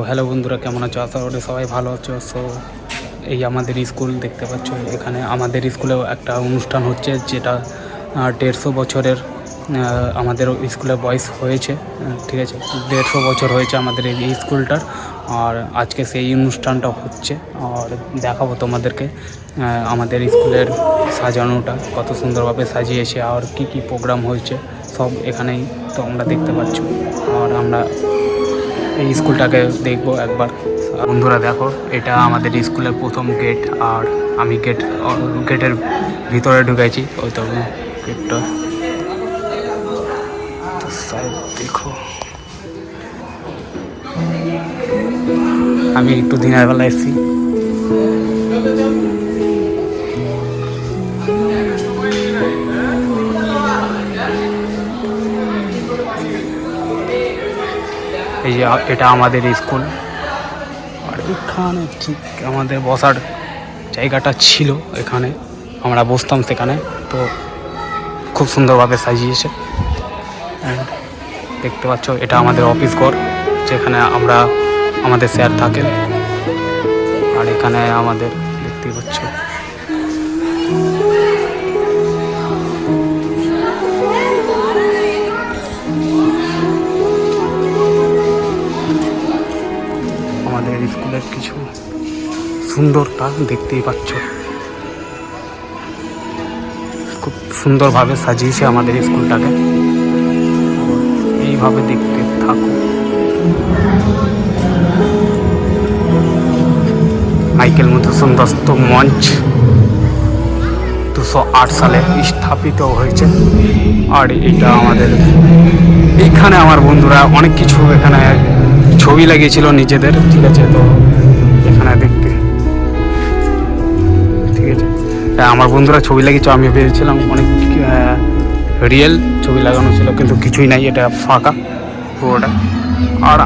Hello বন্ধুরা, কেমন আছো? আশা করি সবাই ভালো আছো। সো এই আমাদের স্কুল দেখতে পাচ্ছ, এখানে আমাদের স্কুলেও একটা অনুষ্ঠান হচ্ছে, যেটা 150 বছরের আমাদের স্কুলে বয়স হয়েছে। ঠিক আছে, 150 বছর হয়েছে আমাদের এই স্কুলটার। আর আজকে সেই অনুষ্ঠানটা হচ্ছে, আর দেখাবো তোমাদেরকে আমাদের স্কুলের সাজানোটা কত সুন্দরভাবে সাজিয়েছে, আর কি কি প্রোগ্রাম হয়েছে সব এখানেই তোমরা দেখতে পাচ্ছ। আর আমরা এই স্কুলটাকে দেখবো একবার। বন্ধুরা দেখো, এটা আমাদের স্কুলের প্রথম গেট, আর আমি গেটের ভিতরে ঢুকেছি। ওই তো গেটটা দেখো। আমি একটু দিনের বেলা এসেছি। এই যে এটা আমাদের স্কুল, আর এখানে ঠিক আমাদের বসার জায়গাটা ছিল, এখানে আমরা বসতাম সেখানে। তো খুব সুন্দরভাবে সাজিয়েছে। অ্যান্ড দেখতে পাচ্ছ, এটা আমাদের অফিস ঘর, যেখানে আমাদের স্যার থাকেন। আর এখানে আমাদের দেখতে পাচ্ছ আমাদের স্কুলের কিছু সুন্দরতা দেখতেই পাচ্ছ। খুব সুন্দরভাবে সাজিয়েছে আমাদের স্কুলটাকে। এইভাবে দেখতে থাকো। মাইকেল মধুসূদন দত্ত মঞ্চ 208 সালে স্থাপিত হয়েছে। আর এটা আমাদের এইখানে আমার বন্ধুরা অনেক কিছু এখানে ছবি লাগিয়েছিল নিজেদের। ঠিক আছে, তো এখানে দেখতে ঠিক আছে, আমার বন্ধুরা ছবি লাগিয়েছে। আমি ভেবেছিলাম অনেক রিয়েল ছবি লাগানো ছিল, কিন্তু কিছুই নাই, এটা ফাঁকা পুরোটা। আর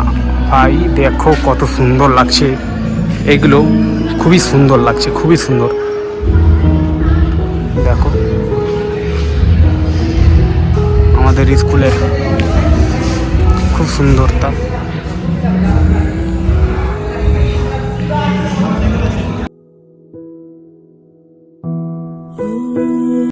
ভাই দেখো কত সুন্দর লাগছে, এগুলো খুবই সুন্দর লাগছে, খুবই সুন্দর। দেখো আমাদের স্কুলের খুব সুন্দরতা।